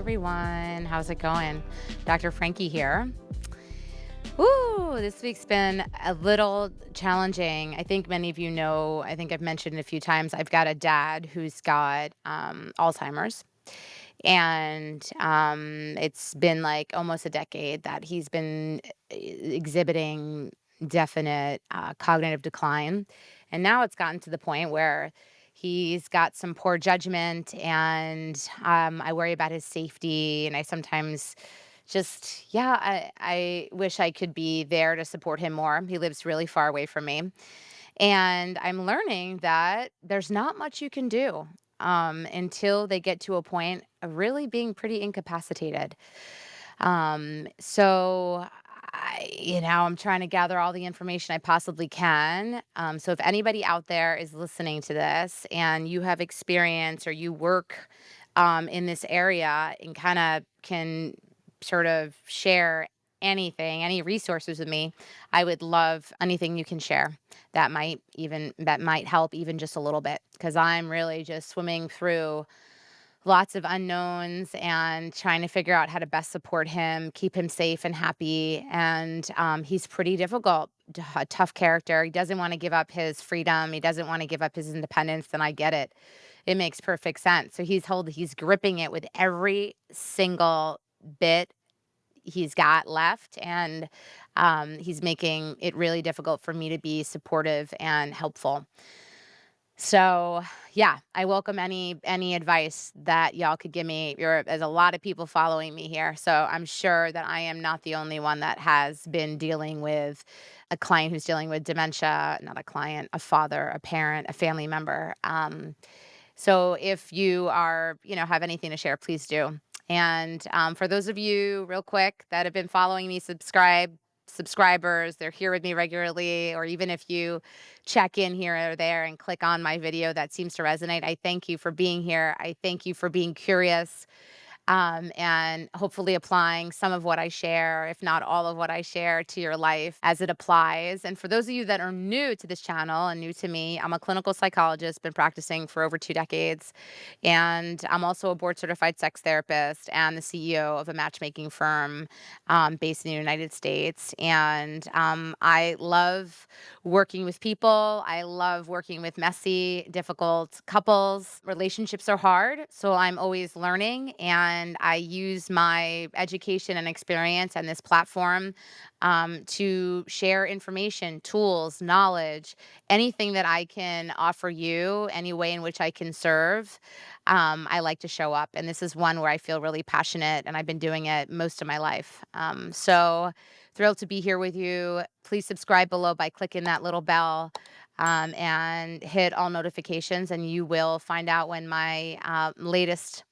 everyone. How's it going? Dr. Frankie here. Woo! This week's been a little challenging. I think many of you know, I think I've mentioned it a few times, I've got a dad who's got Alzheimer's. And it's been like almost a decade that he's been exhibiting definite cognitive decline. And now it's gotten to the point where he's got some poor judgment, and I worry about his safety. And I sometimes just, yeah, I wish I could be there to support him more. He lives really far away from me. And I'm learning that there's not much you can do until they get to a point of really being pretty incapacitated. I'm trying to gather all the information I possibly can. So if anybody out there is listening to this and you have experience or you work in this area and kind of can sort of share anything, any resources with me, I would love anything you can share that might help even just a little bit, because I'm really just swimming through lots of unknowns and trying to figure out how to best support him, keep him safe and happy. And he's pretty difficult, a tough character. He doesn't want to give up his freedom. He doesn't want to give up his independence. And I get it. It makes perfect sense. So he's gripping it with every single bit he's got left. And he's making it really difficult for me to be supportive and helpful. So, yeah, I welcome any advice that y'all could give me. There's a lot of people following me here, so I'm sure that I am not the only one that has been dealing with a client who's dealing with dementia, not a client, a father, a parent, a family member. So if you have anything to share, please do. And for those of you, real quick, that have been following me, subscribers, they're here with me regularly, or even if you check in here or there and click on my video that seems to resonate, I thank you for being here. I thank you for being curious, and hopefully applying some of what I share, if not all of what I share, to your life as it applies. And for those of you that are new to this channel and new to me, I'm a clinical psychologist, been practicing for over 2 decades. And I'm also a board certified sex therapist and the CEO of a matchmaking firm based in the United States. And I love working with people. I love working with messy, difficult couples. Relationships are hard, so I'm always learning, and I use my education and experience and this platform to share information, tools, knowledge, anything that I can offer you, any way in which I can serve. I like to show up, and this is one where I feel really passionate, and I've been doing it most of my life. So thrilled to be here with you. Please subscribe below by clicking that little bell, and hit all notifications, and you will find out when my latest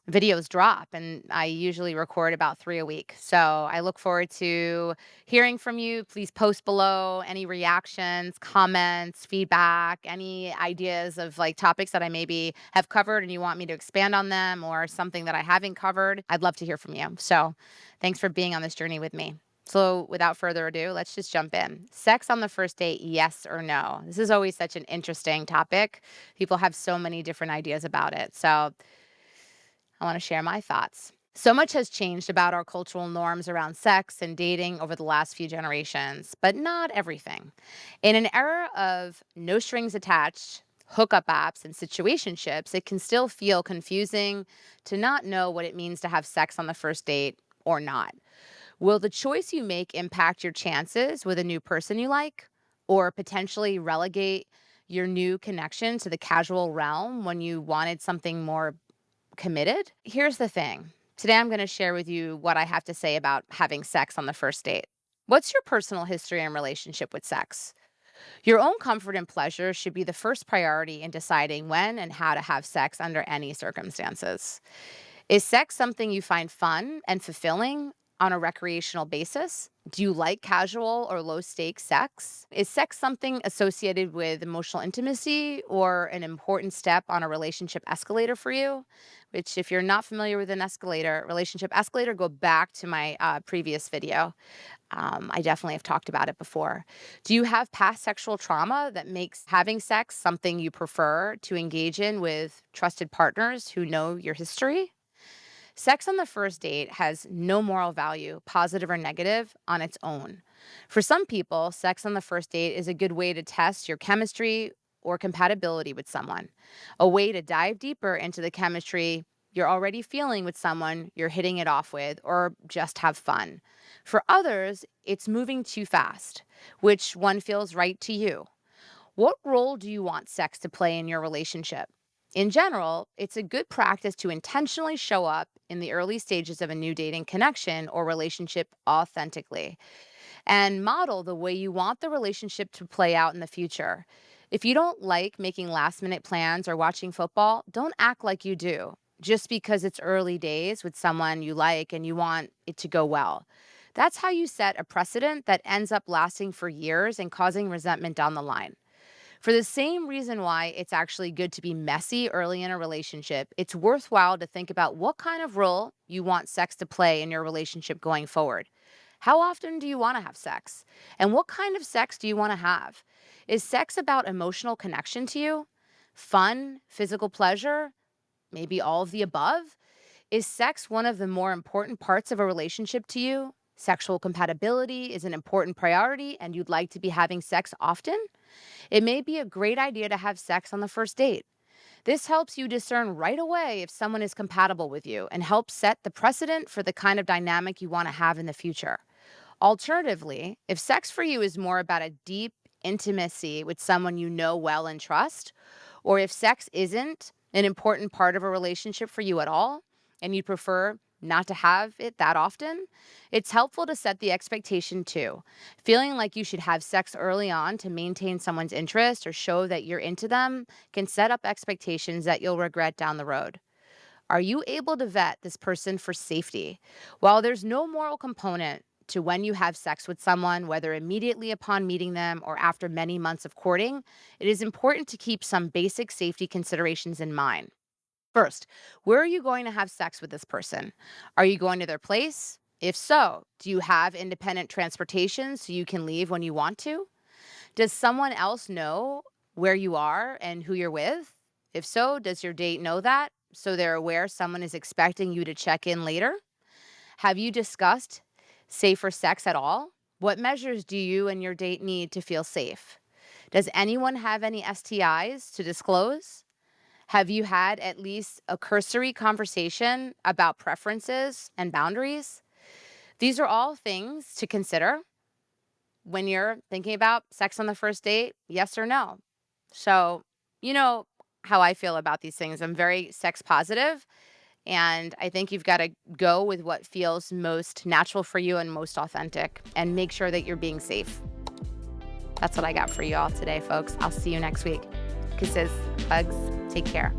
videos drop. And I usually record about 3 a week. So I look forward to hearing from you. Please post below any reactions, comments, feedback, any ideas of like topics that I maybe have covered and you want me to expand on them, or something that I haven't covered. I'd love to hear from you. So thanks for being on this journey with me. So without further ado, let's just jump in. Sex on the first date, yes or no? This is always such an interesting topic. People have so many different ideas about it. So I want to share my thoughts. So much has changed about our cultural norms around sex and dating over the last few generations, but not everything. In an era of no strings attached, hookup apps, and situationships, it can still feel confusing to not know what it means to have sex on the first date or not. Will the choice you make impact your chances with a new person you like, or potentially relegate your new connection to the casual realm when you wanted something more committed? Here's the thing. Today, I'm going to share with you what I have to say about having sex on the first date. What's your personal history and relationship with sex? Your own comfort and pleasure should be the first priority in deciding when and how to have sex under any circumstances. Is sex something you find fun and fulfilling on a recreational basis? Do you like casual or low stakes sex? Is sex something associated with emotional intimacy or an important step on a relationship escalator for you? Which, if you're not familiar with an relationship escalator, go back to my previous video. I definitely have talked about it before. Do you have past sexual trauma that makes having sex something you prefer to engage in with trusted partners who know your history? Sex on the first date has no moral value, positive or negative, on its own. For some people, sex on the first date is a good way to test your chemistry or compatibility with someone, a way to dive deeper into the chemistry you're already feeling with someone you're hitting it off with, or just have fun. For others, it's moving too fast, which one feels right to you. What role do you want sex to play in your relationship? In general, it's a good practice to intentionally show up in the early stages of a new dating connection or relationship authentically and model the way you want the relationship to play out in the future. If you don't like making last minute plans or watching football, don't act like you do just because it's early days with someone you like and you want it to go well. That's how you set a precedent that ends up lasting for years and causing resentment down the line. For the same reason why it's actually good to be messy early in a relationship, it's worthwhile to think about what kind of role you want sex to play in your relationship going forward. How often do you want to have sex? And what kind of sex do you want to have? Is sex about emotional connection to you? Fun, physical pleasure, maybe all of the above? Is sex one of the more important parts of a relationship to you? Sexual compatibility is an important priority and you'd like to be having sex often? It may be a great idea to have sex on the first date. This helps you discern right away if someone is compatible with you and helps set the precedent for the kind of dynamic you want to have in the future. Alternatively, if sex for you is more about a deep intimacy with someone you know well and trust, or if sex isn't an important part of a relationship for you at all, and you prefer not to have it that often, it's helpful to set the expectation too. Feeling like you should have sex early on to maintain someone's interest or show that you're into them can set up expectations that you'll regret down the road. Are you able to vet this person for safety? While there's no moral component to when you have sex with someone, whether immediately upon meeting them or after many months of courting, it is important to keep some basic safety considerations in mind. First, where are you going to have sex with this person? Are you going to their place? If so, do you have independent transportation so you can leave when you want to? Does someone else know where you are and who you're with? If so, does your date know that so they're aware someone is expecting you to check in later? Have you discussed safer sex at all? What measures do you and your date need to feel safe? Does anyone have any STIs to disclose? Have you had at least a cursory conversation about preferences and boundaries? These are all things to consider when you're thinking about sex on the first date, yes or no. So, you know how I feel about these things. I'm very sex positive, and I think you've got to go with what feels most natural for you and most authentic and make sure that you're being safe. That's what I got for you all today, folks. I'll see you next week. Kisses, hugs, take care.